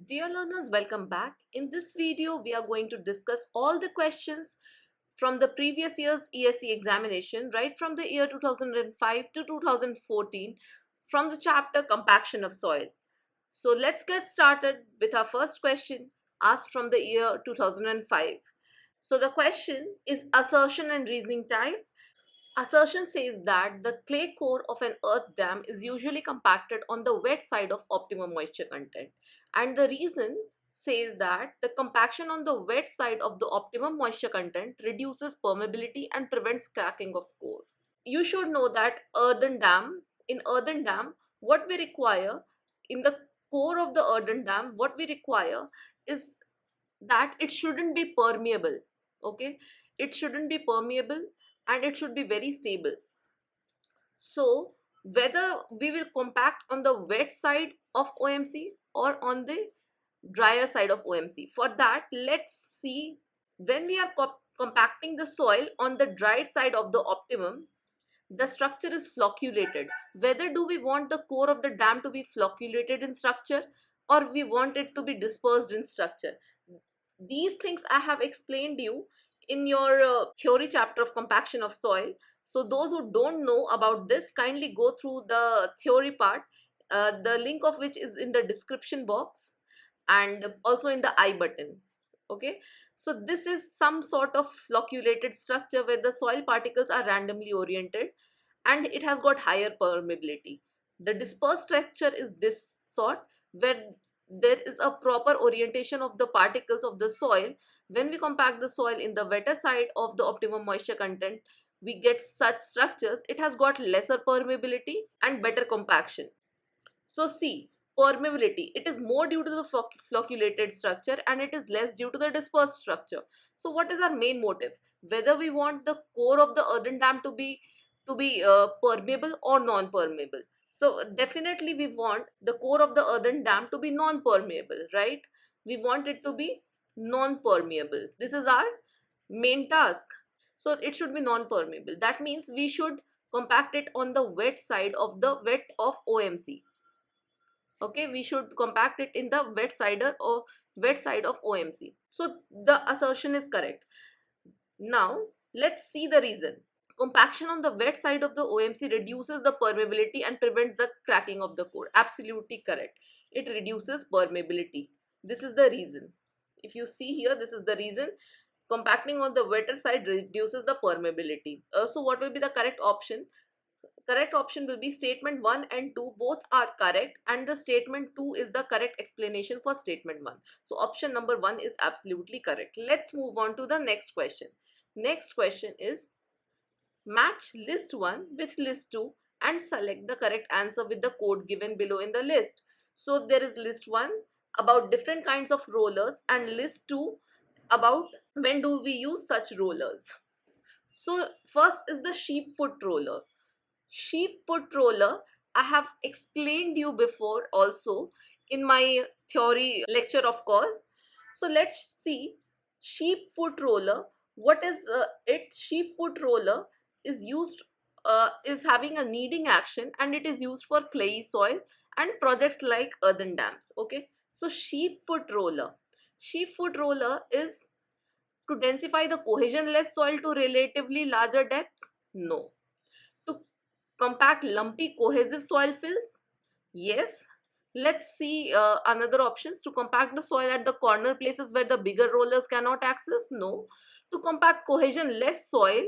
Dear learners, welcome back. In this video, we are going to discuss all the questions from the previous year's ESE examination, right from the year 2005 to 2014, from the chapter Compaction of Soil. So let's get started with our first question asked from the year 2005. So the question is assertion and reasoning type. Assertion says that the clay core of an earth dam is usually compacted on the wet side of optimum moisture content. And the reason says that the compaction on the wet side of the optimum moisture content reduces permeability and prevents cracking of core. You should know that in earthen dam, what we require in the core of the earthen dam, what we require is that it shouldn't be permeable. Okay, it shouldn't be permeable and it should be very stable. So whether we will compact on the wet side of OMC or on the drier side of OMC, for that let's see, when we are compacting the soil on the dry side of the optimum, the structure is flocculated. Whether do we want the core of the dam to be flocculated in structure or we want it to be dispersed in structure? These things I have explained you in your theory chapter of compaction of soil. So those who don't know about this, kindly go through the theory part, the link of which is in the description box and also in the I button. Okay, so this is some sort of flocculated structure where the soil particles are randomly oriented and it has got higher permeability. The dispersed structure is this sort, where there is a proper orientation of the particles of the soil. When we compact the soil in the wetter side of the optimum moisture content, we get such structures. It has got lesser permeability and better compaction. So see, permeability, it is more due to the flocculated structure and it is less due to the dispersed structure. So what is our main motive? Whether we want the core of the earthen dam to be permeable or non-permeable. So definitely we want the core of the earthen dam to be non-permeable, right? We want it to be non-permeable. This is our main task. So it should be non-permeable. That means we should compact it on the wet side of the wet of OMC. Okay, we should compact it in the wet side of OMC. So the assertion is correct. Now let's see the reason. Compaction on the wet side of the OMC reduces the permeability and prevents the cracking of the core. Absolutely correct. It reduces permeability. This is the reason. If you see here, this is the reason. Compacting on the wetter side reduces the permeability. So what will be the correct option? Correct option will be statement 1 and 2, both are correct, and the statement 2 is the correct explanation for statement 1. So option number 1 is absolutely correct. Let's move on to the next question. Next question is, match list 1 with list 2 and select the correct answer with the code given below in the list. So there is list 1 about different kinds of rollers and list 2 about when do we use such rollers. So first is the sheep foot roller. Sheep foot roller, I have explained you before also in my theory lecture, of course. So let's see, sheep foot roller. What is it? Sheep foot roller is used, is having a kneading action, and it is used for clayey soil and projects like earthen dams. Okay, so sheep foot roller. Sheep foot roller is to densify the cohesionless soil to relatively larger depths? No. To compact lumpy cohesive soil fills? Yes. Let's see another options. To compact the soil at the corner places where the bigger rollers cannot access? No. To compact cohesion less soil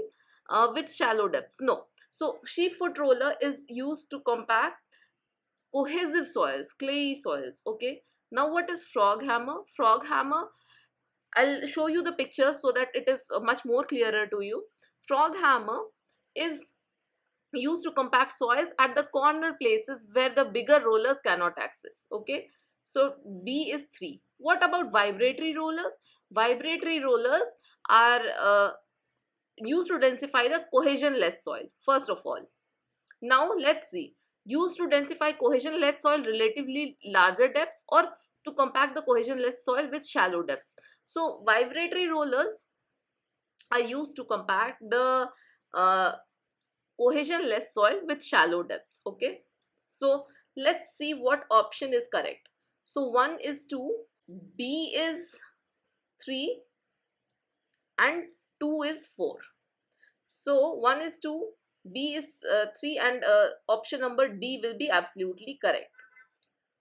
with shallow depths? No. So sheep foot roller is used to compact cohesive soils, clayey soils. Okay. Now what is frog hammer? Frog hammer, I'll show you the pictures so that it is much more clearer to you. Frog hammer is used to compact soils at the corner places where the bigger rollers cannot access. Okay, so B is 3. What about vibratory rollers? Vibratory rollers are used to densify the cohesionless soil, first of all. Now let's see, used to densify cohesionless soil relatively larger depths or to compact the cohesionless soil with shallow depths. So vibratory rollers are used to compact the uh, cohesionless soil with shallow depths. Okay, so let's see what option is correct. So 1 is 2, B is 3 and 2 is 4. So 1 is 2, B is 3 and option number D will be absolutely correct.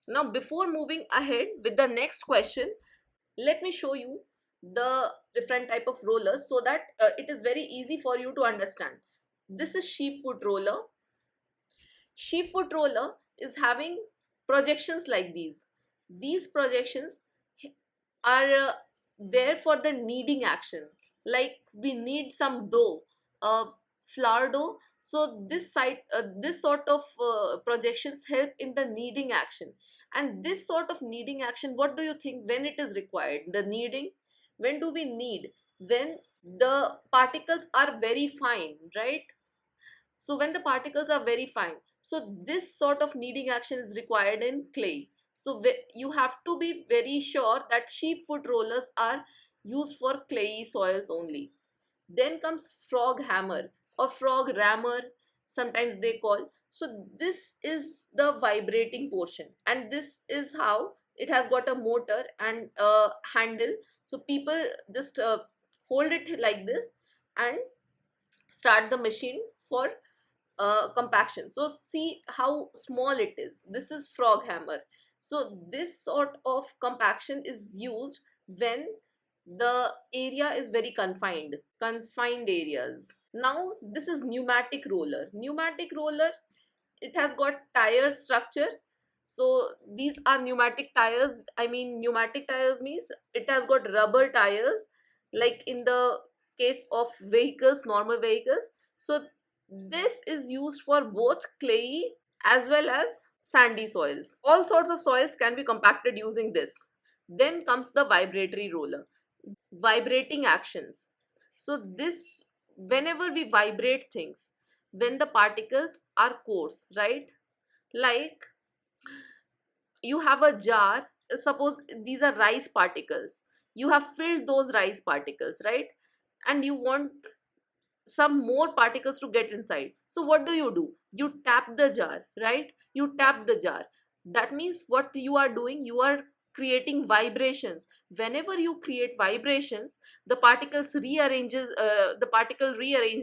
Now before moving ahead with the next question, let me show you the different type of rollers so that it is very easy for you to understand. This is sheep foot roller. Sheep foot roller is having projections like these. These projections are there for the kneading action. Like we need some dough, flour dough. So this sort of projections help in the kneading action. And this sort of kneading action, what do you think when it is required? The kneading, when do we knead? When the particles are very fine, right? So when the particles are very fine, so this sort of kneading action is required in clay. So you have to be very sure that sheep foot rollers are used for clayey soils only. Then comes frog hammer or frog rammer, sometimes they call. So this is the vibrating portion, and this is how it has got a motor and a handle. So people just hold it like this and start the machine for compaction. So see how small it is. This is frog hammer. So this sort of compaction is used when the area is very confined areas. Now this is pneumatic roller. Pneumatic roller, it has got tire structure. So these are pneumatic tires. I mean, pneumatic tires means it has got rubber tires, like in the case of vehicles, normal vehicles. So this is used for both clayey as well as sandy soils. All sorts of soils can be compacted using this. Then comes the vibratory roller, vibrating actions. So this, whenever we vibrate things, when the particles are coarse, right? Like you have a jar, suppose these are rice particles. You have filled those rice particles, right? And you want some more particles to get inside. So what do? You tap the jar, right? You tap the jar. That means what you are doing, you are creating vibrations. Whenever you create vibrations, the particle rearrange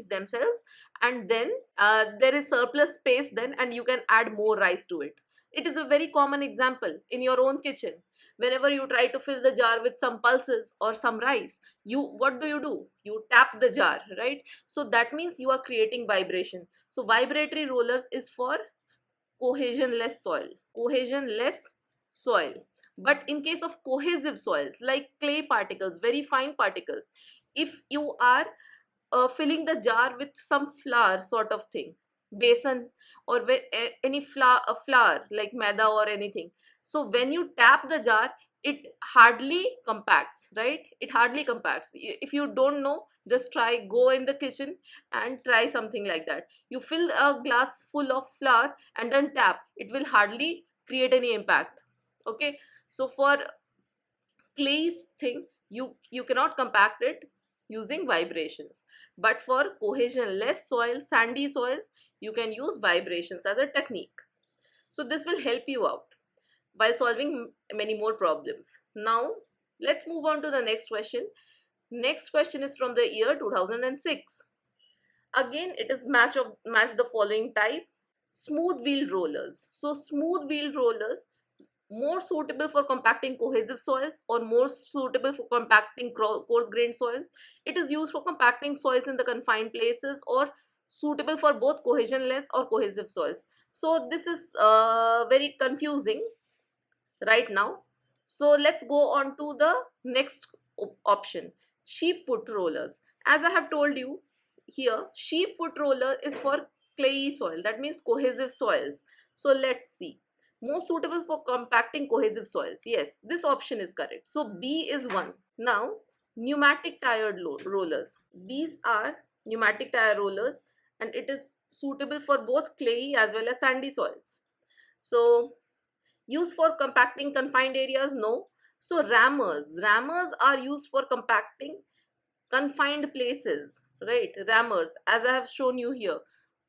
themselves, and then there is surplus space then, and you can add more rice to it. It is a very common example in your own kitchen. Whenever you try to fill the jar with some pulses or some rice, what do? You tap the jar, right? So that means you are creating vibration. So vibratory rollers is for cohesionless soil. But in case of cohesive soils like clay particles, very fine particles, if you are filling the jar with some flour sort of thing, besan, or any flour like maida or anything, so when you tap the jar, it hardly compacts, right? It hardly compacts. If you don't know, just try, go in the kitchen and try something like that. You fill a glass full of flour and then tap, it will hardly create any impact. Okay, so for clay's thing, you cannot compact it using vibrations. But for cohesionless soil, sandy soils, you can use vibrations as a technique. So this will help you out while solving many more problems. Now let's move on to the next question. Next question is from the year 2006. Again, it is match the following type. Smooth wheel rollers. So smooth wheel rollers, more suitable for compacting cohesive soils or more suitable for compacting coarse grained soils. It is used for compacting soils in the confined places or suitable for both cohesionless or cohesive soils. So this is very confusing right now. So let's go on to the next option, sheep foot rollers. As I have told you here, sheep foot roller is for clayey soil, that means cohesive soils. So let's see, most suitable for compacting cohesive soils. Yes, this option is correct. So B is one. Now pneumatic tired rollers, these are pneumatic tire rollers, and it is suitable for both clayey as well as sandy soils. So used for compacting confined areas, no. So rammers are used for compacting confined places, right? Rammers, as I have shown you here.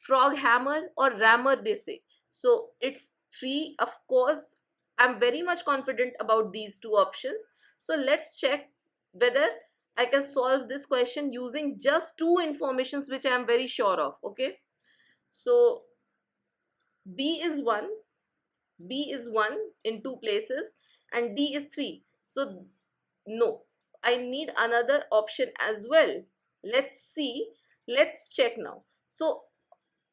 Frog hammer or rammer, they say. So it's three, of course. I'm very much confident about these two options. So let's check whether I can solve this question using just two informations which I am very sure of. Okay, so B is 1, B is 1 in two places, and D is 3. So no, I need another option as well. Let's see, let's check now. So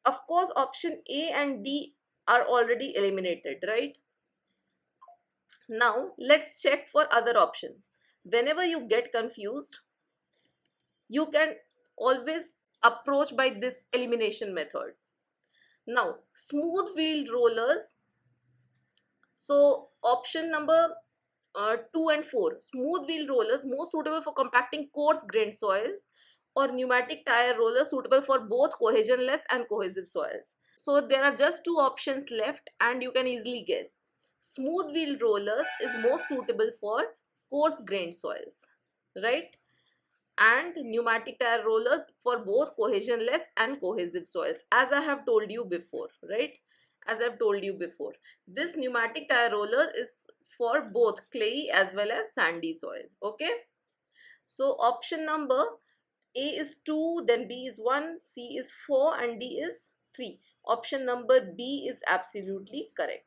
of course option A and D are already eliminated, right? Now let's check for other options. Whenever you get confused, you can always approach by this elimination method. Now smooth wheeled rollers, so option number 2 and 4, smooth wheel rollers more suitable for compacting coarse grained soils, or pneumatic tire rollers suitable for both cohesionless and cohesive soils. So there are just two options left and you can easily guess. Smooth wheel rollers is more suitable for coarse grained soils, right? And pneumatic tire rollers for both cohesionless and cohesive soils, as I have told you before, right? As I've told you before, this pneumatic tire roller is for both clayey as well as sandy soil. Okay, so option number A is 2, then B is 1, C is 4, and D is 3. Option number B is absolutely correct.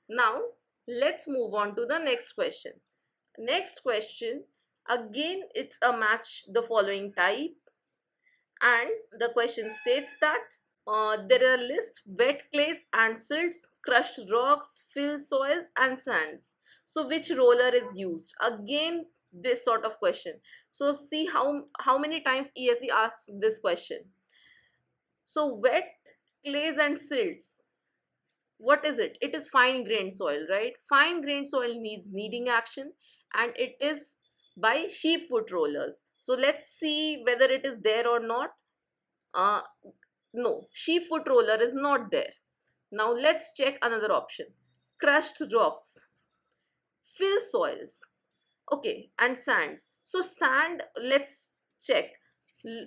Now let's move on to the next question. Next question, again it's a match the following type, and the question states that there are a list: wet clays and silts, crushed rocks, fill soils, and sands. So which roller is used? Again this sort of question. So see how many times ESE asks this question. So wet clays and silts, what is it? It is fine grained soil, right? Fine grained soil needs kneading action, and it is by sheep foot rollers. So let's see whether it is there or not. uh no, sheep foot roller is not there. Now let's check another option: crushed rocks, fill soils, okay, and sands. So sand, let's check.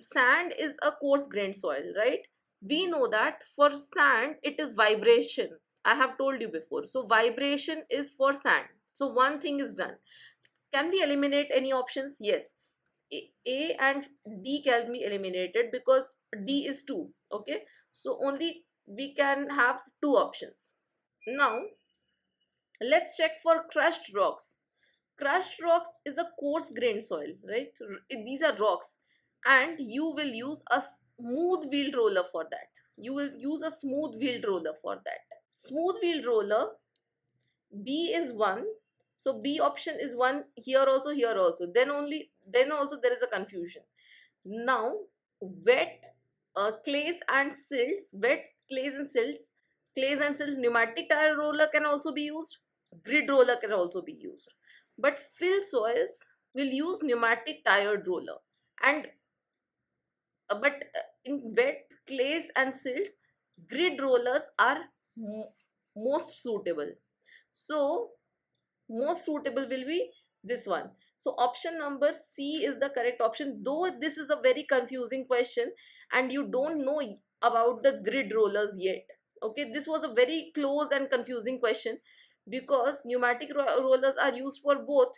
Sand is a coarse grained soil, right? We know that for sand it is vibration. I have told you before. So vibration is for sand. So one thing is done. Can we eliminate any options? Yes. A and D can be eliminated because D is 2. Okay. So only we can have two options. Now let's check for crushed rocks. Crushed rocks is a coarse grained soil, right? These are rocks, and you will use a smooth wheeled roller for that. You will use a smooth wheeled roller for that. Smooth wheeled roller, B is 1. So B option is 1 here also, here also. Then also there is a confusion. Now wet clays and silts, wet clays and silts, pneumatic tire roller can also be used, grid roller can also be used, but fill soils will use pneumatic tired roller. And but in wet clays and silts, grid rollers are most suitable. So most suitable will be this one. So option number C is the correct option, though this is a very confusing question and you don't know about the grid rollers yet. Okay, this was a very close and confusing question because pneumatic rollers are used for both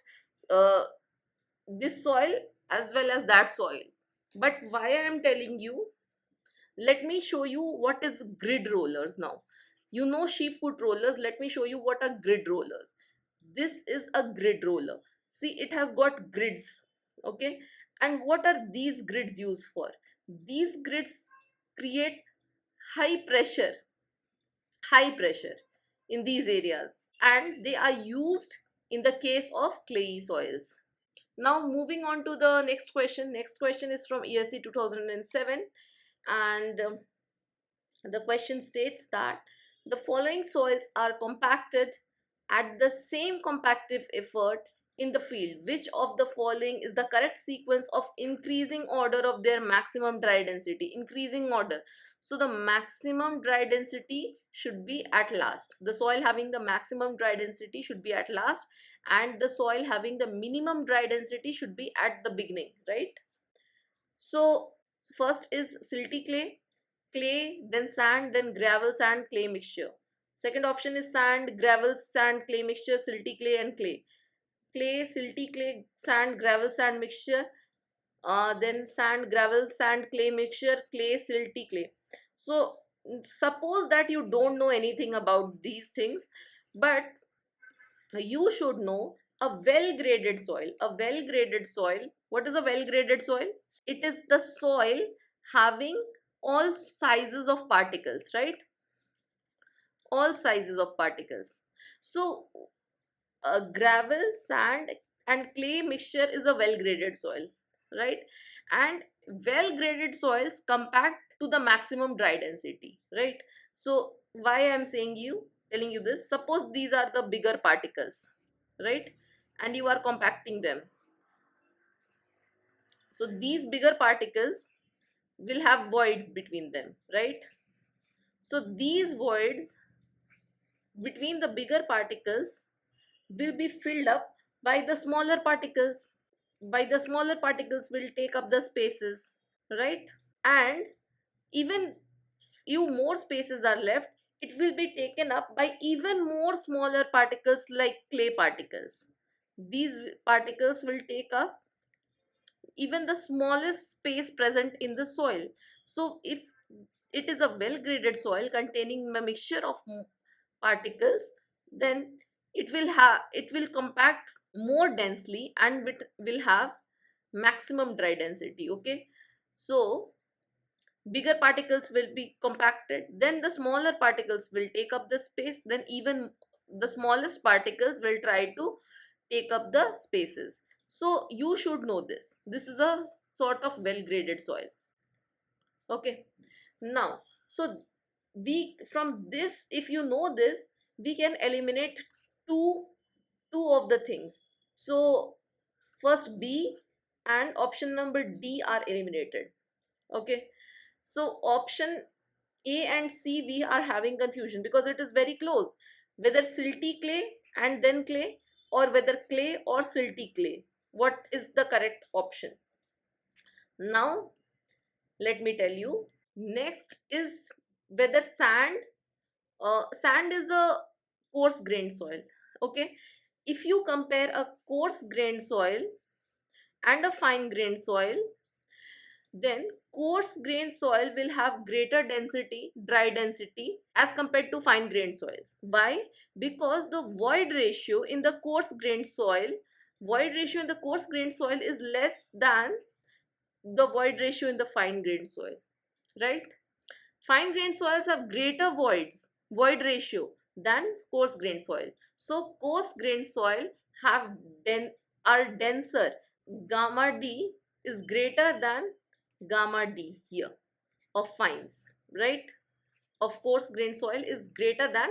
uh, this soil as well as that soil. But why I am telling you, let me show you what is grid rollers now. You know sheep foot rollers, let me show you what are grid rollers. This is a grid roller. See, it has got grids. Okay, and what are these grids used for? These grids create high pressure, high pressure in these areas, and they are used in the case of clayey soils. Now moving on to the next question. Next question is from ESE 2007, and the question states that the following soils are compacted at the same compactive effort in the field. Which of the following is the correct sequence of increasing order of their maximum dry density? Increasing order. So the maximum dry density should be at last. The soil having the maximum dry density should be at last, and the soil having the minimum dry density should be at the beginning, right? So first is silty clay, then sand, then gravel sand clay mixture. Second option is sand, gravel, sand, clay mixture, silty clay and clay. Clay, silty clay, sand, gravel, sand mixture, then sand, gravel, sand, clay mixture, clay, silty clay. So suppose that you don't know anything about these things, but you should know a well graded soil. A well graded soil, what is a well graded soil? It is the soil having all sizes of particles, right? All sizes of particles. So gravel, sand and clay mixture is a well graded soil, right? And well graded soils compact to the maximum dry density, right? So why I'm telling you this, suppose these are the bigger particles, right? And you are compacting them. So these bigger particles will have voids between them, right? So these voids between the bigger particles will be filled up by the smaller particles. By the smaller particles will take up the spaces, right? And even few more spaces are left, it will be taken up by even more smaller particles like clay particles. These particles will take up even the smallest space present in the soil. So if it is a well graded soil containing a mixture of particles, then it will compact more densely and it will have maximum dry density. Okay, so bigger particles will be compacted, then the smaller particles will take up the space, then even the smallest particles will try to take up the spaces. So you should know this. This is a sort of well graded soil. Okay, now so we from this, if you know this, we can eliminate two two of the things. So first B and option number D are eliminated. Okay, so option A and C we are having confusion because it is very close, whether silty clay and then clay, or whether clay or silty clay. What is the correct option? Now let me tell you. Next is whether sand is a coarse grained soil. Okay, if you compare a coarse grained soil and a fine grained soil, then coarse grained soil will have greater density, dry density, as compared to fine grained soils. Why? Because the void ratio in the coarse grained soil is less than the void ratio in the fine grained soil, right? Fine grained soils have greater void ratio than coarse grained soil. So coarse grained soil have are denser. Gamma D is greater than gamma D here of fines, right? Of coarse grained soil is greater than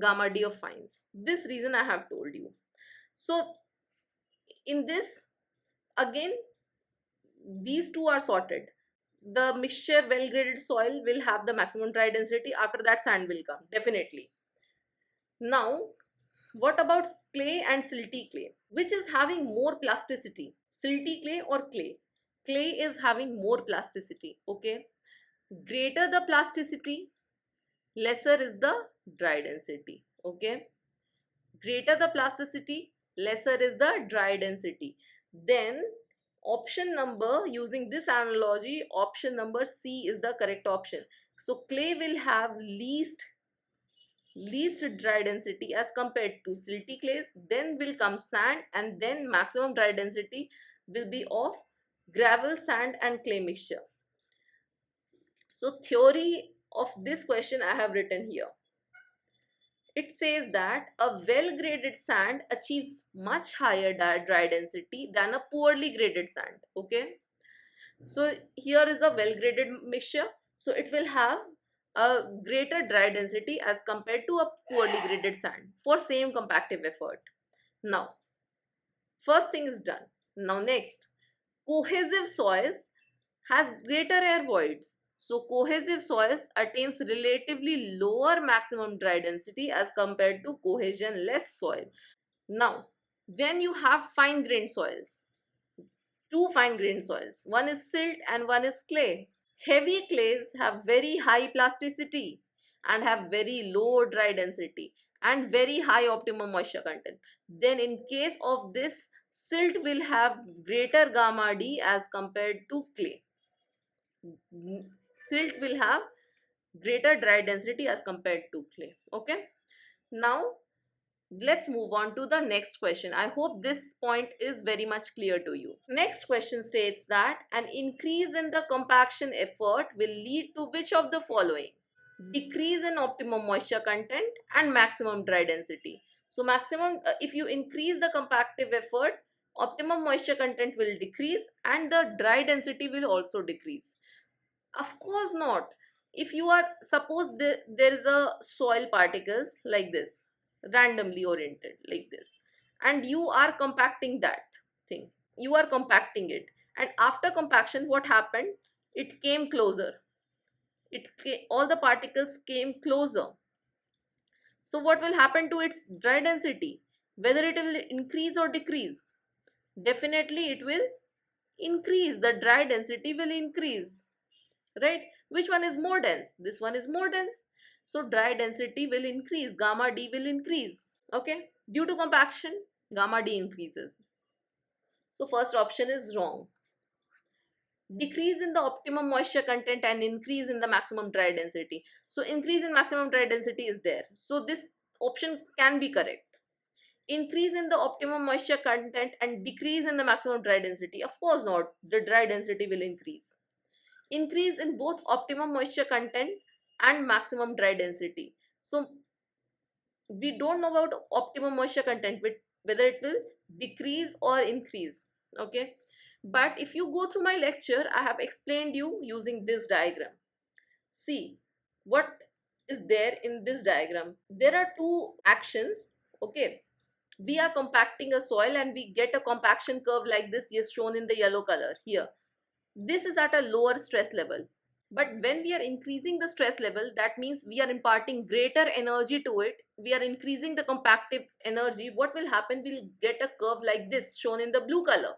gamma D of fines. This reason I have told you. So in this, again, these two are sorted. The mixture well graded soil will have the maximum dry density. After that, sand will come, definitely. Now what about clay and silty clay? Which is having more plasticity? Silty clay or clay? Clay is having more plasticity. Okay. Greater the plasticity, lesser is the dry density. Okay. Greater the plasticity, lesser is the dry density. Then option number, using this analogy, option number C is the correct option. So clay will have least dry density as compared to silty clays, then will come sand, and then maximum dry density will be of gravel, sand and clay mixture. So theory of this question I have written here. It says that a well graded sand achieves much higher dry density than a poorly graded sand. Okay, so here is a well graded mixture, so it will have a greater dry density as compared to a poorly graded sand for same compactive effort. Now first thing is done. Now next, cohesive soils has greater air voids. So cohesive soils attains relatively lower maximum dry density as compared to cohesion less soil. Now when you have fine grained soils, two fine grained soils, one is silt and one is clay. Heavy clays have very high plasticity. and have very low dry density and very high optimum moisture content, then in case of this, silt will have greater gamma D as compared to clay. Silt will have greater dry density as compared to clay. Okay, now let's move on to the next question. I hope this point is very much clear to you. Next question states that an increase in the compaction effort will lead to which of the following? Decrease in optimum moisture content and maximum dry density. So maximum, if you increase the compactive effort, optimum moisture content will decrease and the dry density will also decrease. Of course not. If you are, suppose there is a soil particles like this, randomly oriented like this, and you are compacting that thing, you are compacting it, and after compaction what happened? It came closer. All the particles came closer. So what will happen to its dry density? Whether it will increase or decrease? Definitely it will increase. The dry density will increase, right? Which one is more dense? This one is more dense. So dry density will increase, gamma D will increase. Okay, due to compaction, gamma D increases. So first option is wrong. Decrease in the optimum moisture content and increase in the maximum dry density. So increase in maximum dry density is there, so this option can be correct. Increase in the optimum moisture content and decrease in the maximum dry density, of course not. The dry density will increase. Increase in both optimum moisture content and maximum dry density. So we don't know about optimum moisture content, whether it will decrease or increase. Okay, but if you go through my lecture, I have explained you using this diagram. See what is there in this diagram. There are two actions. Okay, we are compacting a soil and we get a compaction curve like this is shown in the yellow color here. This is at a lower stress level. But when we are increasing the stress level, that means we are imparting greater energy to it. We are increasing the compactive energy. What will happen? We'll get a curve like this shown in the blue color.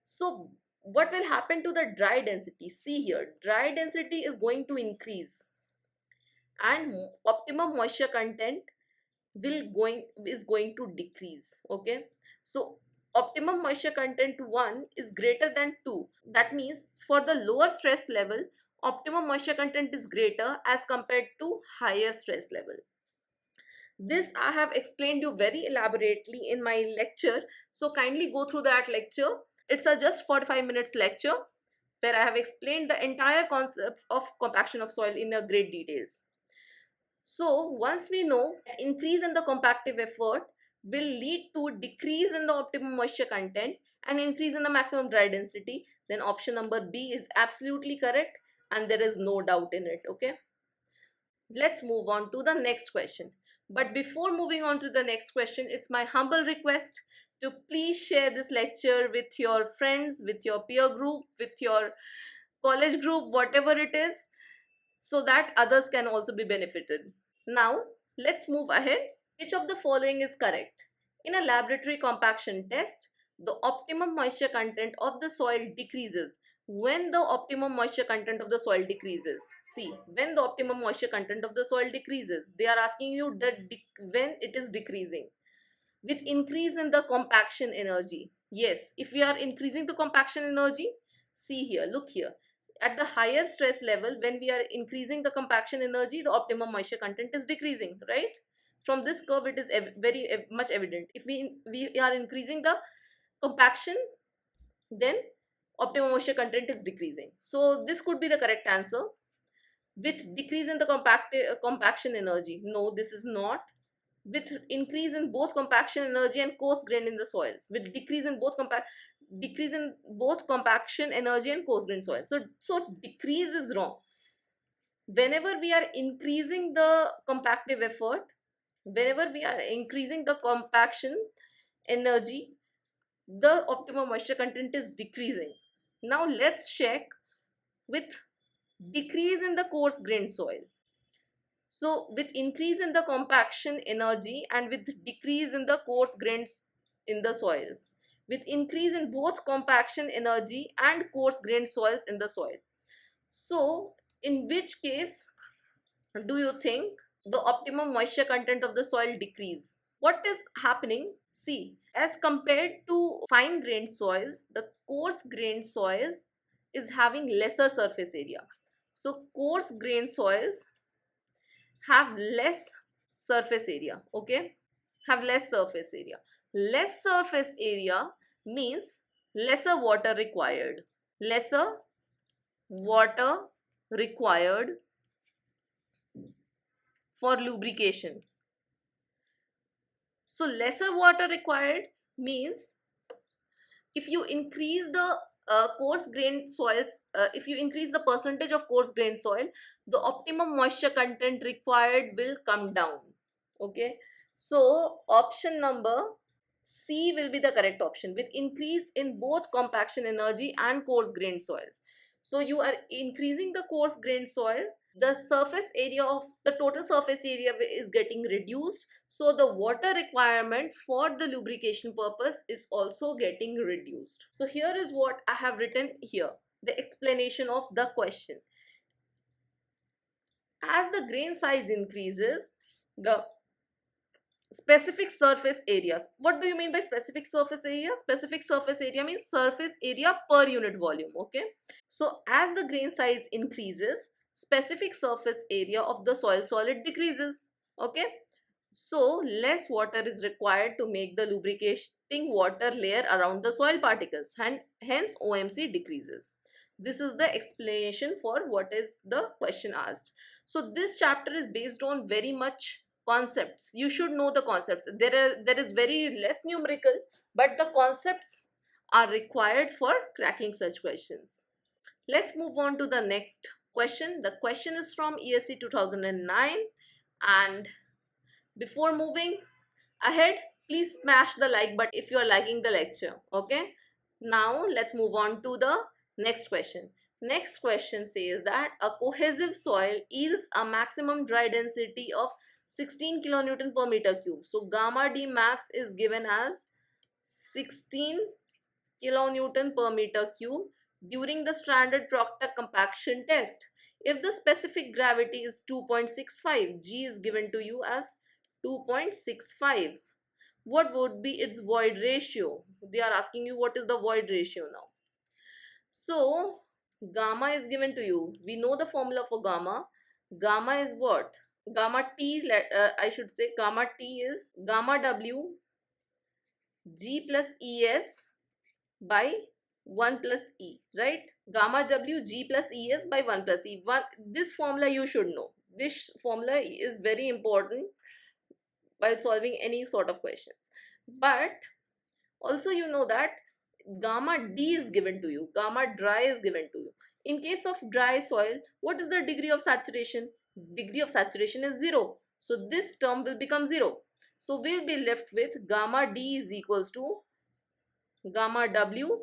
So what will happen to the dry density? See here, dry density is going to increase and optimum moisture content is going to decrease. Okay, so optimum moisture content 1 is greater than 2. That means for the lower stress level, optimum moisture content is greater as compared to higher stress level. This I have explained you very elaborately in my lecture, so kindly go through that lecture. It's a just 45 minutes lecture where I have explained the entire concepts of compaction of soil in a great details. So once we know that increase in the compactive effort will lead to decrease in the optimum moisture content and increase in the maximum dry density, then option number B is absolutely correct and there is no doubt in it. Okay, let's move on to the next question. But before moving on to the next question, it's my humble request to please share this lecture with your friends, with your peer group, with your college group, whatever it is, so that others can also be benefited. Now, let's move ahead. Which of the following is correct? In a laboratory compaction test, the optimum moisture content of the soil decreases when the optimum moisture content of the soil decreases. See, when the optimum moisture content of the soil decreases, they are asking you that when it is decreasing. With increase in the compaction energy. Yes, if we are increasing the compaction energy, see here, look here. At the higher stress level, when we are increasing the compaction energy, the optimum moisture content is decreasing, right? From this curve, it is very much evident. If we are increasing the compaction, then optimum moisture content is decreasing. So this could be the correct answer. With decrease in the compaction energy. No, this is not. With increase in both compaction energy and coarse grain in the soils. With decrease in both compaction energy and coarse grain soil. So decrease is wrong. Whenever we are increasing the compactive effort, whenever we are increasing the compaction energy, the optimum moisture content is decreasing. Now let's check with decrease in the coarse grain soil. So with increase in the compaction energy and with decrease in the coarse grains in the soils, with increase in both compaction energy and coarse grain soils in the soil. So in which case do you think the optimum moisture content of the soil decrease? What is happening? See, as compared to fine grained soils, the coarse grained soils is having lesser surface area. So coarse grained soils have less surface area, okay? Have less surface area. Less surface area means lesser water required. Lesser water required for lubrication. So lesser water required means if you increase the coarse grained soils, if you increase the percentage of coarse grained soil, the optimum moisture content required will come down. Okay, so option number C will be the correct option, with increase in both compaction energy and coarse grained soils. So you are increasing the coarse grained soil, the surface area of the total surface area is getting reduced, so the water requirement for the lubrication purpose is also getting reduced. So here is what I have written here, the explanation of the question. As the grain size increases, the specific surface areas. What do you mean by specific surface area? Specific surface area means surface area per unit volume. Okay, so as the grain size increases, specific surface area of the soil solid decreases. Okay, so less water is required to make the lubricating water layer around the soil particles, and hence OMC decreases. This is the explanation for what is the question asked. So this chapter is based on very much concepts. You should know the concepts. There is very less numerical, but the concepts are required for cracking such questions. Let's move on to the next question. The question is from ESE 2009, and before moving ahead, please smash the like button if you are liking the lecture. Okay, now let's move on to the next question. Next question says that a cohesive soil yields a maximum dry density of 16 kilonewton per meter cube. So gamma D max is given as 16 kilonewton per meter cube during the standard Proctor compaction test. If the specific gravity is 2.65, G is given to you as 2.65. What would be its void ratio? They are asking you what is the void ratio now. So gamma is given to you. We know the formula for gamma. Gamma is what? Gamma T, I should say gamma T is gamma W G plus ES by 1 plus E, right? Gamma W G plus ES by 1 plus E. This formula you should know. This formula is very important while solving any sort of questions. But also you know that gamma D is given to you, gamma dry is given to you. In case of dry soil, what is the degree of saturation? Degree of saturation is 0. So this term will become 0. So we'll be left with gamma D is equals to gamma W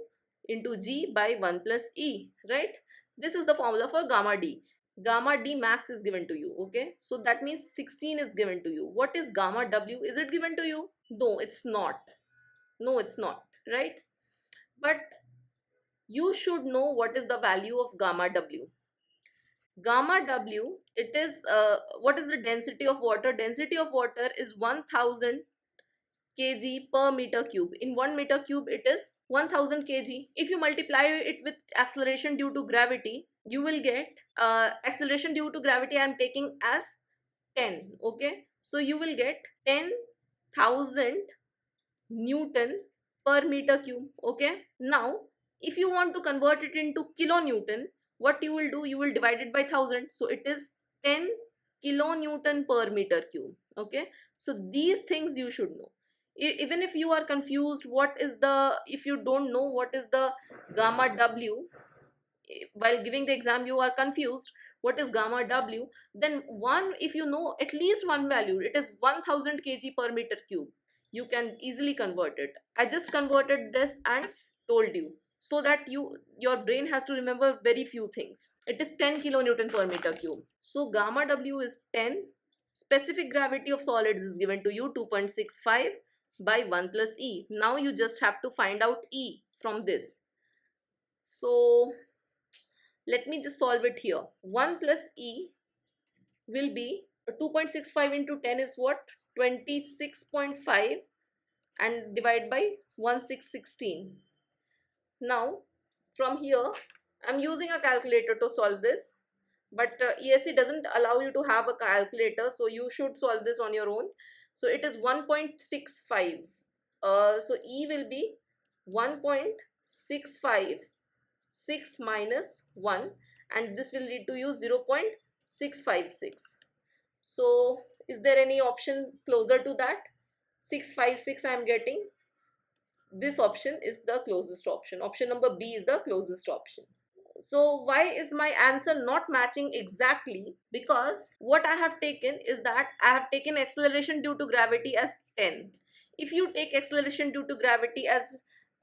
into G by 1 plus E, right? This is the formula for gamma D. Gamma D max is given to you, okay? So that means 16 is given to you. What is gamma W? Is it given to you? No, it's not. No, it's not, right? But you should know what is the value of gamma W. Gamma W, it is, what is the density of water? Density of water is 1000 kg per meter cube. In 1 meter cube, it is 1000 kg. If you multiply it with acceleration due to gravity, you will get acceleration due to gravity I am taking as 10. Okay, so you will get 10,000 Newton per meter cube. Okay, now if you want to convert it into kilonewton, what you will do, you will divide it by 1000. So it is 10 kilonewton per meter cube. Okay, so these things you should know. Even if you are confused, what is the, if you don't know what is the gamma W, while giving the exam you are confused what is gamma W, then if you know at least one value, it is 1000 kg per meter cube, you can easily convert it. I just converted this and told you, so that your brain has to remember very few things. It is 10 kilonewton per meter cube. So gamma W is 10. Specific gravity of solids is given to you 2.65 by 1 plus E. Now you just have to find out E from this. So let me just solve it here. 1 plus E will be 2.65 into 10 is what? 26.5, and divide by 1616. Now from here I'm using a calculator to solve this, but ESE doesn't allow you to have a calculator, so you should solve this on your own. So it is 1.65. So E will be 1.656 minus 1, and this will lead to you 0.656. So is there any option closer to that? 656 I am getting. This option is the closest option. Option number B is the closest option. So why is my answer not matching exactly? Because what I have taken is that I have taken acceleration due to gravity as 10. If you take acceleration due to gravity as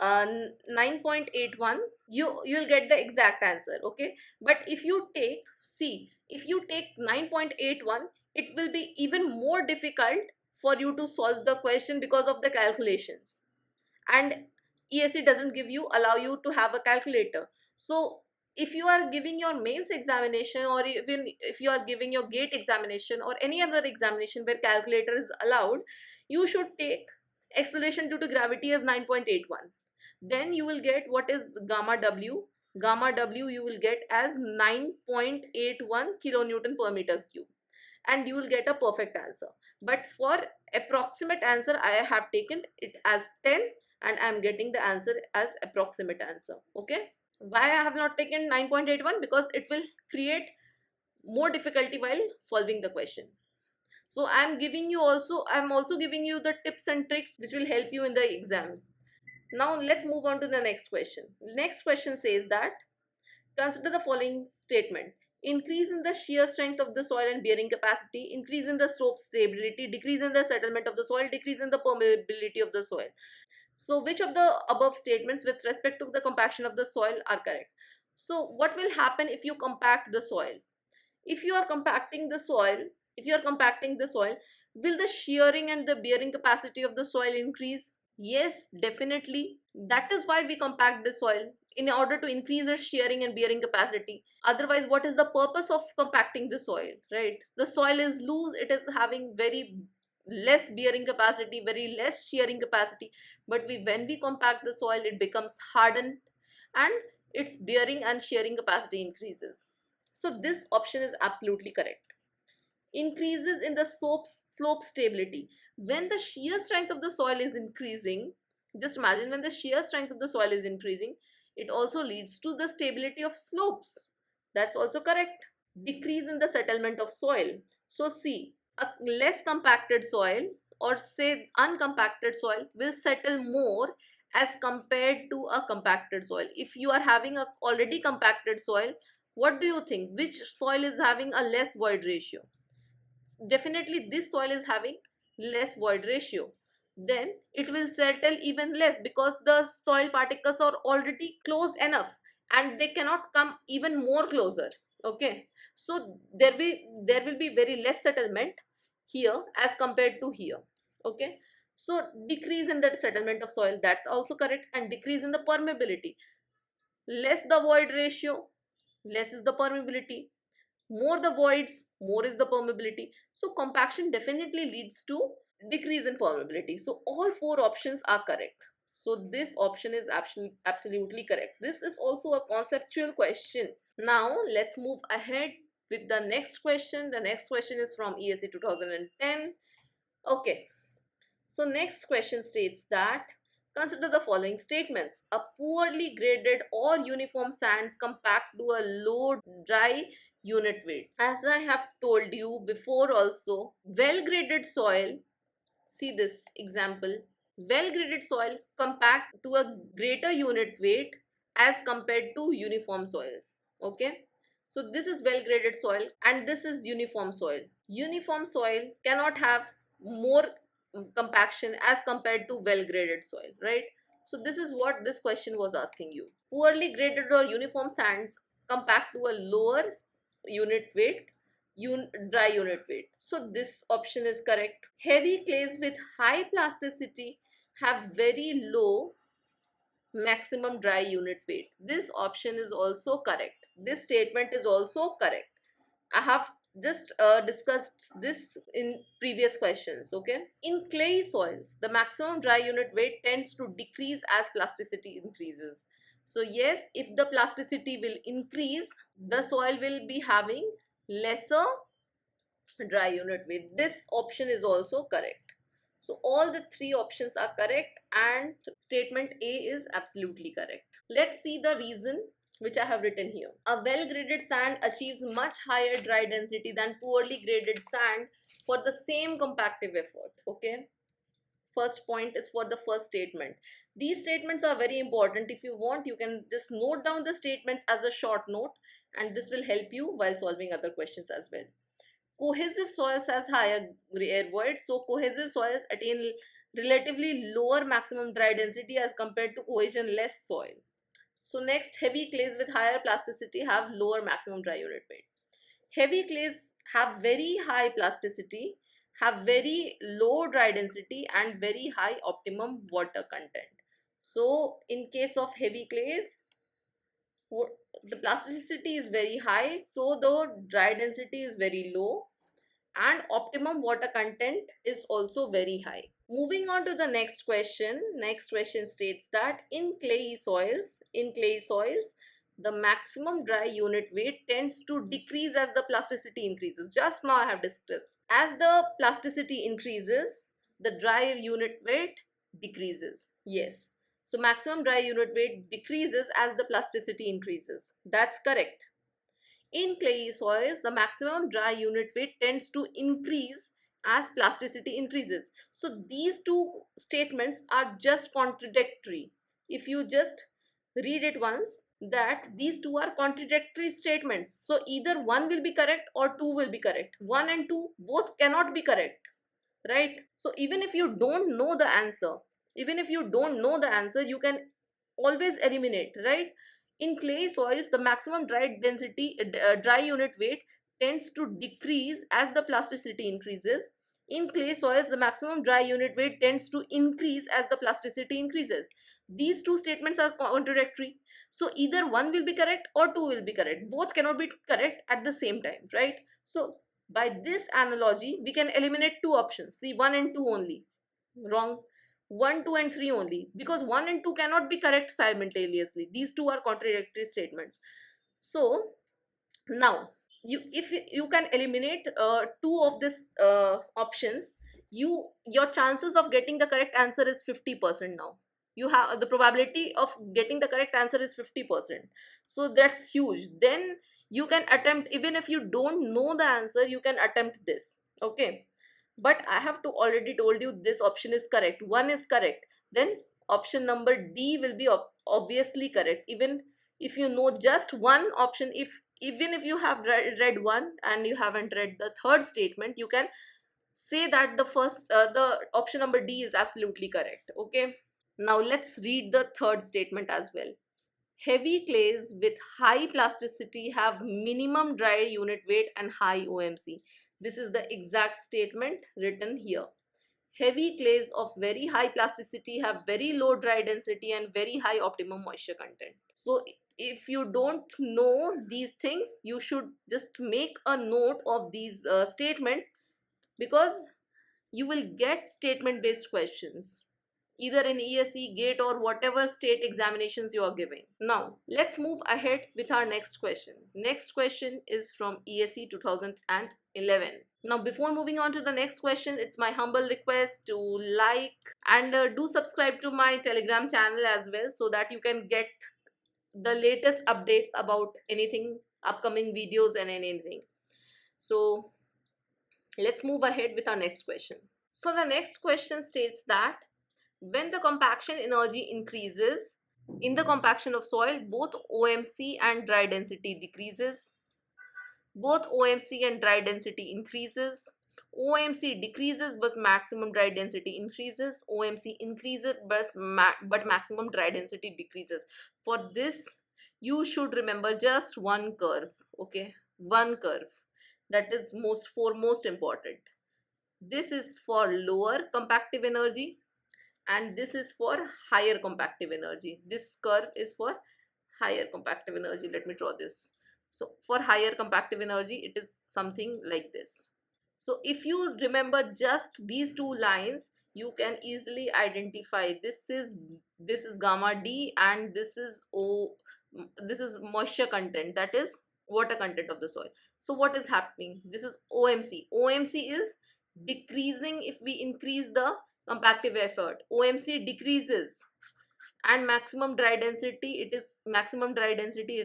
9.81, you'll get the exact answer, okay? But if you take, see, if you take 9.81, it will be even more difficult for you to solve the question because of the calculations, and ESE doesn't allow you to have a calculator. So if you are giving your mains examination, or even if you are giving your gate examination or any other examination where calculator is allowed, you should take acceleration due to gravity as 9.81. Then you will get what is gamma w. Gamma w you will get as 9.81 kilonewton per meter cube, and you will get a perfect answer. But for approximate answer I have taken it as 10, and I am getting the answer as approximate answer. Okay, why I have not taken 9.81? Because it will create more difficulty while solving the question. So I'm also giving you the tips and tricks which will help you in the exam. Now let's move on to the next question. Next question says that consider the following statement: increase in the shear strength of the soil and bearing capacity, increase in the slope stability, decrease in the settlement of the soil, decrease in the permeability of the soil. So which of the above statements with respect to the compaction of the soil are correct? So what will happen if you compact the soil? If you are compacting the soil, will the shearing and the bearing capacity of the soil increase? Yes, definitely. That is why we compact the soil, in order to increase its shearing and bearing capacity. Otherwise, what is the purpose of compacting the soil, right? The soil is loose, it is having very less bearing capacity, very less shearing capacity. But when we compact the soil, it becomes hardened, and its bearing and shearing capacity increases. So this option is absolutely correct. Increases in the slope stability. When the shear strength of the soil is increasing, just imagine, when the shear strength of the soil is increasing, it also leads to the stability of slopes. That's also correct. Decrease in the settlement of soil. So see, a less compacted soil, or say uncompacted soil, will settle more as compared to a compacted soil. If you are having a already compacted soil, what do you think? Which soil is having a less void ratio? Definitely this soil is having less void ratio. Then it will settle even less, because the soil particles are already close enough and they cannot come even more closer. Okay, so there will be very less settlement here as compared to here. Okay, so decrease in the settlement of soil, that's also correct. And decrease in the permeability. Less the void ratio, less is the permeability. More the voids, more is the permeability. So compaction definitely leads to decrease in permeability. So all four options are correct. So this option is absolutely correct. This is also a conceptual question. Now let's move ahead with the next question. The next question is from ESE 2010. Okay, so next question states that consider the following statements. A poorly graded or uniform sands compact to a low dry unit weight. As I have told you before also, well graded soil, see this example, well graded soil compact to a greater unit weight as compared to uniform soils. Okay, so this is well graded soil and this is uniform soil. Uniform soil cannot have more compaction as compared to well graded soil, right? So this is what this question was asking you. Poorly graded or uniform sands compact to a lower unit weight, dry unit weight. So this option is correct. Heavy clays with high plasticity have very low maximum dry unit weight. This option is also correct. This statement is also correct. I have just discussed this in previous questions. Okay, in clay soils the maximum dry unit weight tends to decrease as plasticity increases. So yes, if the plasticity will increase, the soil will be having lesser dry unit weight. This option is also correct. So all the three options are correct and statement A is absolutely correct. Let's see the reason which I have written here. A well graded sand achieves much higher dry density than poorly graded sand for the same compactive effort. Okay, first point is for the first statement. These statements are very important. If you want, you can just note down the statements as a short note, and this will help you while solving other questions as well. Cohesive soils has higher air voids, so cohesive soils attain relatively lower maximum dry density as compared to cohesion less soil. So next, heavy clays with higher plasticity have lower maximum dry unit weight. Heavy clays have very high plasticity, have very low dry density and very high optimum water content. So in case of heavy clays, the plasticity is very high, so the dry density is very low and optimum water content is also very high. Moving on to the next question. Next question states that in clay soils, the maximum dry unit weight tends to decrease as the plasticity increases. Just now I have discussed. As the plasticity increases, the dry unit weight decreases. Yes. So maximum dry unit weight decreases as the plasticity increases. That's correct. In clayey soils, the maximum dry unit weight tends to increase as plasticity increases. So these two statements are just contradictory. If you just read it once, that these two are contradictory statements. So either one will be correct or two will be correct. One and two both cannot be correct, right? So even if you don't know the answer, you can always eliminate, right? In clay soils, the maximum dry unit weight tends to decrease as the plasticity increases. In clay soils, the maximum dry unit weight tends to increase as the plasticity increases. These two statements are contradictory. So either one will be correct or two will be correct. Both cannot be correct at the same time, right? So by this analogy, we can eliminate two options. See, 1 and 2 only. Wrong. 1, 2 and 3 only. Because 1 and 2 cannot be correct simultaneously. These two are contradictory statements. So, now, if you can eliminate two of these options, your chances of getting the correct answer is 50% now. You have the probability of getting the correct answer is 50%. So that's huge. Then you can attempt, even if you don't know the answer, you can attempt this. Okay, but I have to already told you this option is correct. One is correct, then option number D will be obviously correct. Even if you know just one option, even if you have read one and you haven't read the third statement, you can say that the option number D is absolutely correct. Okay, now let's read the third statement as well. Heavy clays with high plasticity have minimum dry unit weight and high OMC. This is the exact statement written here. Heavy clays of very high plasticity have very low dry density and very high optimum moisture content. So if you don't know these things, you should just make a note of these statements, because you will get statement based questions either in ESE, GATE or whatever state examinations you are giving. Now, let's move ahead with our next question. Next question is from ESE 2011. Now, before moving on to the next question, it's my humble request to like and do subscribe to my Telegram channel as well, so that you can get the latest updates about anything, upcoming videos and anything. So, let's move ahead with our next question. So, the next question states that when the compaction energy increases in the compaction of soil, both OMC and dry density decreases. Both OMC and dry density increases. OMC decreases but maximum dry density increases. OMC increases but maximum dry density decreases. For this, you should remember just one curve. Okay, one curve. That is most important. This is for lower compactive energy and this is for higher compactive energy. This curve is for higher compactive energy. Let me draw this. So for higher compactive energy, it is something like this. So if you remember just these two lines, you can easily identify this is gamma D, and this is O, this is moisture content, that is water content of the soil. So what is happening? This is OMC. OMC is decreasing if we increase the compactive effort. OMC decreases, and maximum dry density it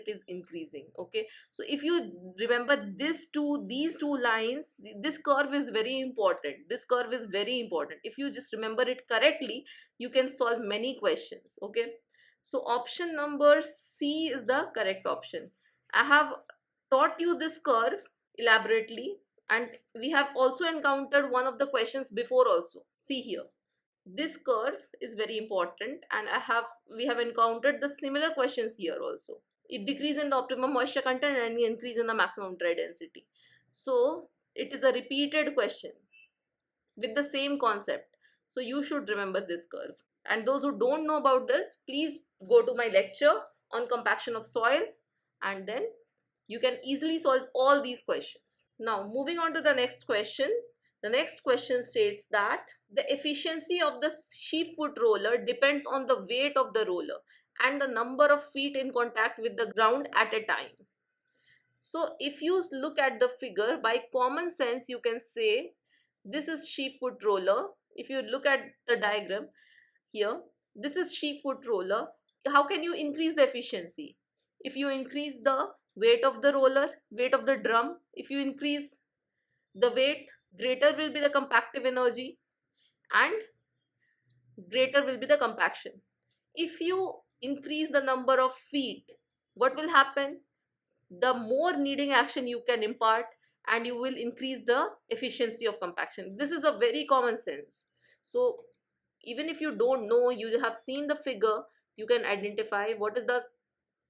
is increasing. Okay, so if you remember these two lines, this curve is very important. This curve is very important. If you just remember it correctly, you can solve many questions. Okay, so option number C is the correct option. I have taught you this curve elaborately, and we have also encountered one of the questions before also. See here, this curve is very important, and we have encountered the similar questions here also. It decrease in the optimum moisture content and increase in the maximum dry density. So it is a repeated question with the same concept. So you should remember this curve. And those who don't know about this, please go to my lecture on compaction of soil, and then you can easily solve all these questions. Now, moving on to the next question. The next question states that the efficiency of the sheep foot roller depends on the weight of the roller and the number of feet in contact with the ground at a time. So if you look at the figure, by common sense, you can say this is sheep foot roller. If you look at the diagram here, this is sheep foot roller. How can you increase the efficiency? If you increase the weight of the roller, weight of the drum, if you increase the weight, greater will be the compactive energy and greater will be the compaction. If you increase the number of feet, what will happen? The more kneading action you can impart, and you will increase the efficiency of compaction. This is a very common sense. So even if you don't know, you have seen the figure, you can identify what is the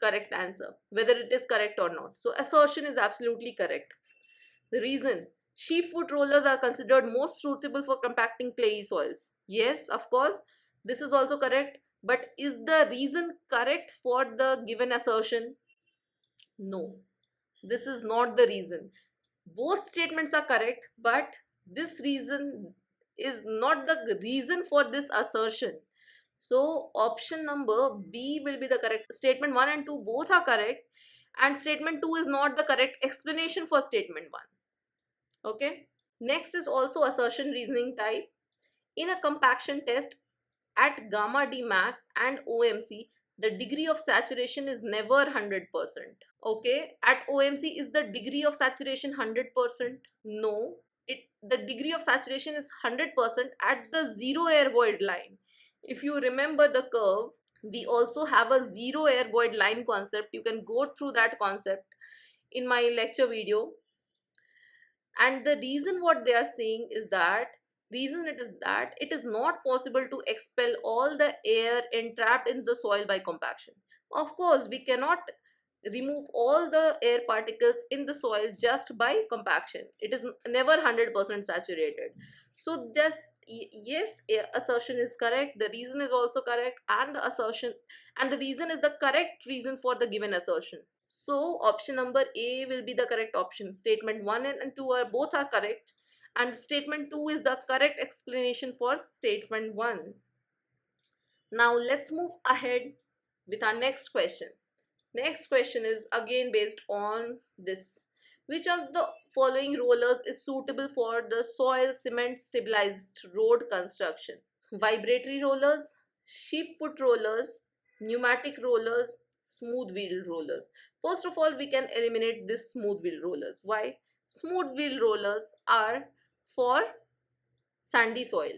correct answer, whether it is correct or not. So assertion is absolutely correct. The reason: sheep foot rollers are considered most suitable for compacting clayey soils. Yes, of course, this is also correct. But is the reason correct for the given assertion? No, this is not the reason. Both statements are correct, but this reason is not the reason for this assertion. So option number B will be the correct. Statement 1 and 2 both are correct, and statement 2 is not the correct explanation for statement 1. Okay. Next is also assertion reasoning type. In a compaction test at gamma D max and OMC, the degree of saturation is never 100%. Okay, at OMC, is the degree of saturation 100%? No, the degree of saturation is 100% at the zero air void line. If you remember the curve, we also have a zero air void line concept. You can go through that concept in my lecture video. And the reason what they are saying is that it is not possible to expel all the air entrapped in the soil by compaction. Of course, we cannot remove all the air particles in the soil just by compaction. It is never 100% saturated. So this, yes, assertion is correct, the reason is also correct, and the reason is the correct reason for the given assertion. So option number A will be the correct option. Statement 1 and 2 are both are correct, and statement 2 is the correct explanation for statement 1. Now let's move ahead with our next question. Next question is again based on this. Which of the following rollers is suitable for the soil cement stabilized road construction? Vibratory rollers, sheep foot rollers, pneumatic rollers, smooth wheel rollers. First of all, we can eliminate this smooth wheel rollers. Why? Smooth wheel rollers are for sandy soil.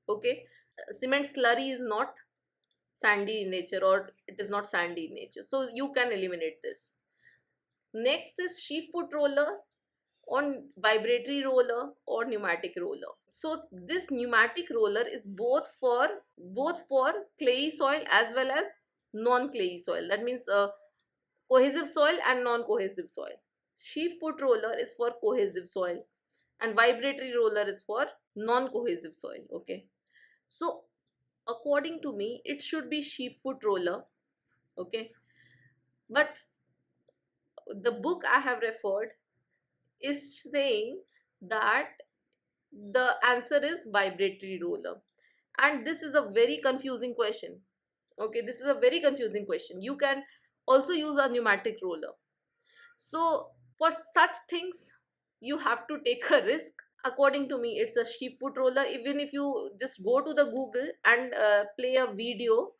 Okay, cement slurry is not sandy in nature, or it is not sandy in nature, so you can eliminate this. Next is sheep foot roller, on vibratory roller, or pneumatic roller. So this pneumatic roller is both for clayey soil as well as non-clayey soil. That means cohesive soil and non-cohesive soil. Sheep foot roller is for cohesive soil, and vibratory roller is for non-cohesive soil. Okay, so according to me, it should be sheep foot roller. Okay, but the book I have referred is saying that the answer is vibratory roller. And this is a very confusing question. Okay, this is a very confusing question. You can also use a pneumatic roller. So for such things, you have to take a risk. According to me, it's a sheep foot roller. Even if you just go to the Google and play a video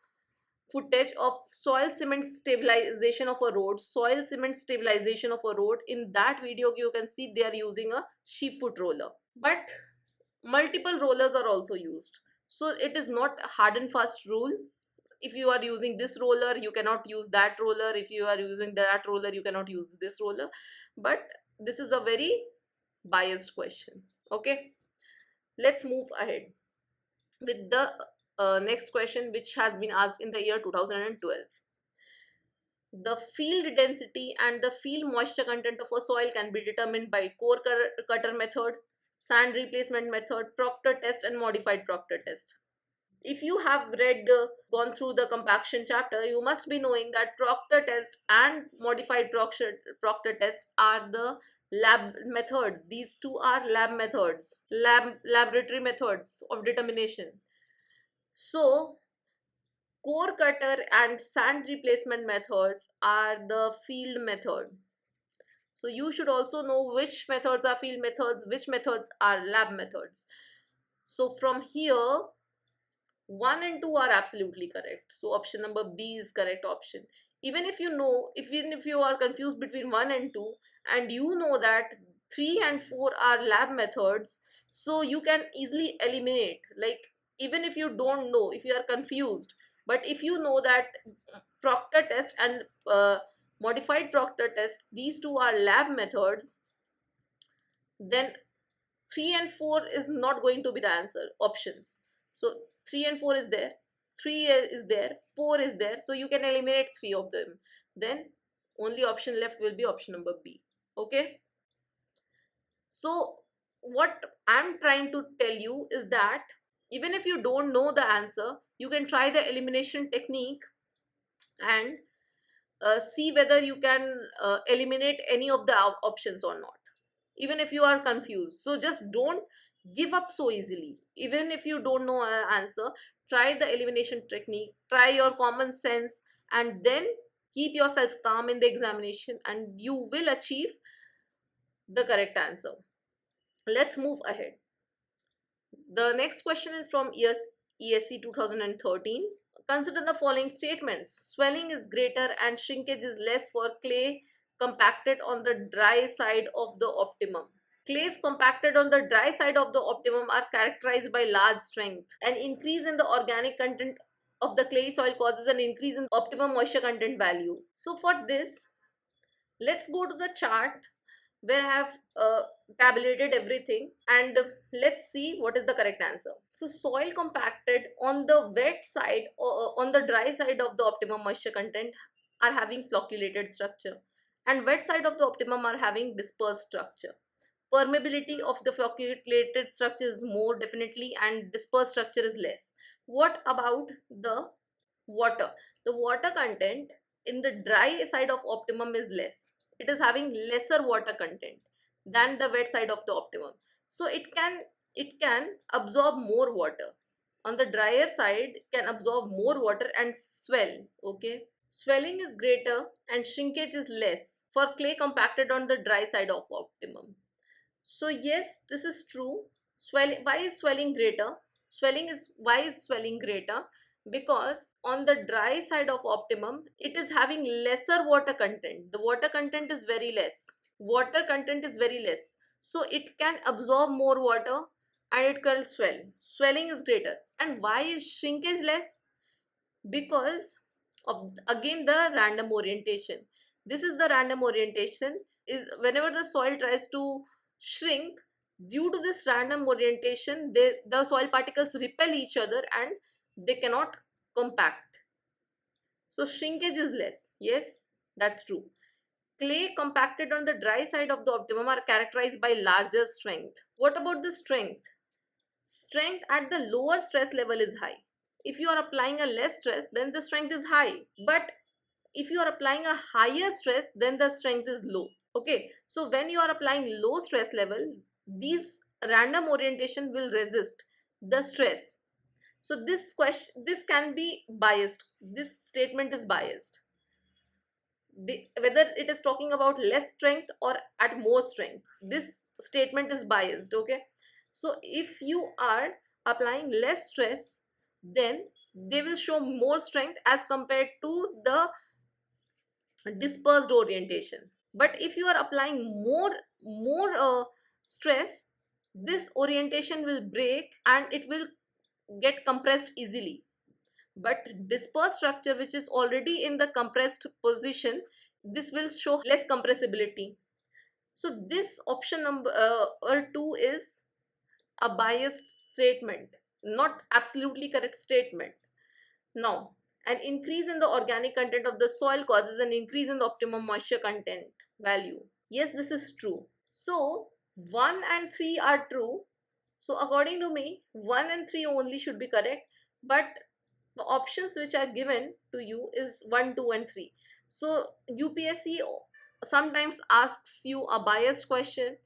footage of soil cement stabilization of a road, soil cement stabilization of a road, in that video you can see they are using a sheep foot roller. But multiple rollers are also used, so it is not a hard and fast rule. If you are using this roller, you cannot use that roller. If you are using that roller, you cannot use this roller. But this is a very biased question. Okay, let's move ahead with the next question, which has been asked in the year 2012. The field density and the field moisture content of a soil can be determined by core cutter method, sand replacement method, Proctor test, and modified Proctor test. If you have gone through the compaction chapter, you must be knowing that Proctor test and modified Proctor test are the lab methods. These two are lab methods, laboratory methods of determination. So core cutter and sand replacement methods are the field method. So you should also know which methods are field methods, which methods are lab methods. So from here, 1 and 2 are absolutely correct. So option number B is correct option. Even if you are confused between 1 and 2, and you know that 3 and 4 are lab methods, so you can easily eliminate. Like, even if you don't know, if you are confused, but if you know that Proctor test and modified Proctor test, these two are lab methods, then 3 and 4 is not going to be the answer options. So 3 and 4 is there, 3 is there, 4 is there, so you can eliminate 3 of them. Then only option left will be option number B. Okay, so what I'm trying to tell you is that even if you don't know the answer, you can try the elimination technique and see whether you can eliminate any of the options or not, even if you are confused. So just don't give up so easily. Even if you don't know an answer, try the elimination technique, try your common sense, and then keep yourself calm in the examination, and you will achieve the correct answer. Let's move ahead. The next question is from ESC 2013. Consider the following statements. Swelling is greater and shrinkage is less for clay compacted on the dry side of the optimum. Clays compacted on the dry side of the optimum are characterized by large strength. An increase in the organic content of the clay soil causes an increase in optimum moisture content value. So for this, let's go to the chart where I have tabulated everything, and let's see what is the correct answer. So soil compacted on the wet side or on the dry side of the optimum moisture content are having flocculated structure, and wet side of the optimum are having dispersed structure. Permeability of the flocculated structure is more definitely, and dispersed structure is less. What about the water? The water content in the dry side of optimum is less. It is having lesser water content than the wet side of the optimum. So it can absorb more water. On the drier side, it can absorb more water and swell. Okay, swelling is greater and shrinkage is less for clay compacted on the dry side of optimum. So yes, this is true. Why is swelling greater? Why is swelling greater? Because on the dry side of optimum, it is having lesser water content. The water content is very less. So it can absorb more water and it can swell. Swelling is greater. And why is shrinkage less? Because of, again, the random orientation. This is the random orientation. Is whenever the soil tries to shrink, due to this random orientation, the soil particles repel each other and they cannot compact. So shrinkage is less. Yes, that's true. Clay compacted on the dry side of the optimum are characterized by larger strength. What about the strength? Strength at the lower stress level is high. If you are applying a less stress, then the strength is high. But if you are applying a higher stress, then the strength is low. Okay, so when you are applying low stress level, these random orientation will resist the stress. So this can be biased. This statement is biased. Whether it is talking about less strength or at more strength, this statement is biased. Okay, so if you are applying less stress, then they will show more strength as compared to the dispersed orientation. But if you are applying more stress, this orientation will break and it will get compressed easily. But dispersed structure which is already in the compressed position, this will show less compressibility. So this option number 2 is a biased statement, not absolutely correct statement. Now, an increase in the organic content of the soil causes an increase in the optimum moisture content value. Yes, this is true. So 1 and 3 are true. So according to me, 1 and 3 only should be correct, but the options which are given to you is 1, 2 and 3. So UPSC sometimes asks you a biased question.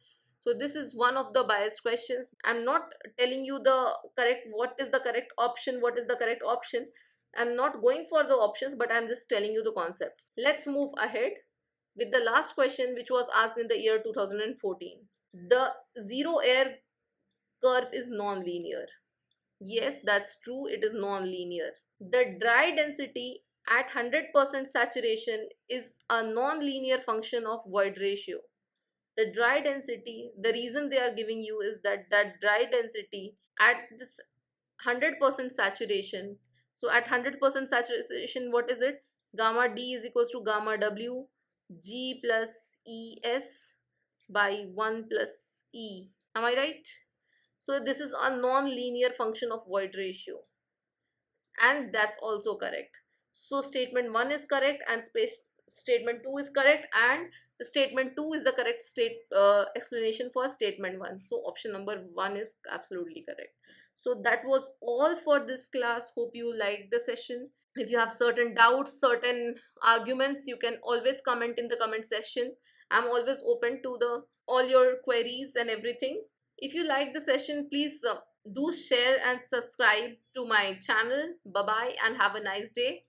So this is one of the biased questions. I'm not telling you the correct, what is the correct option, what is the correct option. I'm not going for the options, but I'm just telling you the concepts. Let's move ahead with the last question, which was asked in the year 2014. The zero air curve is non-linear. Yes, that's true, it is non-linear. The dry density at 100% saturation is a non-linear function of void ratio. The dry density, the reason they are giving you is that dry density at this 100% saturation. So at 100% saturation, what is it? Gamma D is equals to gamma W G plus ES by 1 plus E. Am I right? So this is a non-linear function of void ratio, and that's also correct. So statement 1 is correct, and statement 2 is correct, and the statement 2 is the correct explanation for statement 1. So option number 1 is absolutely correct. So that was all for this class. Hope you liked the session. If you have certain doubts, certain arguments, you can always comment in the comment section. I'm always open to the all your queries and everything. If you like the session, please do share and subscribe to my channel. Bye bye and have a nice day.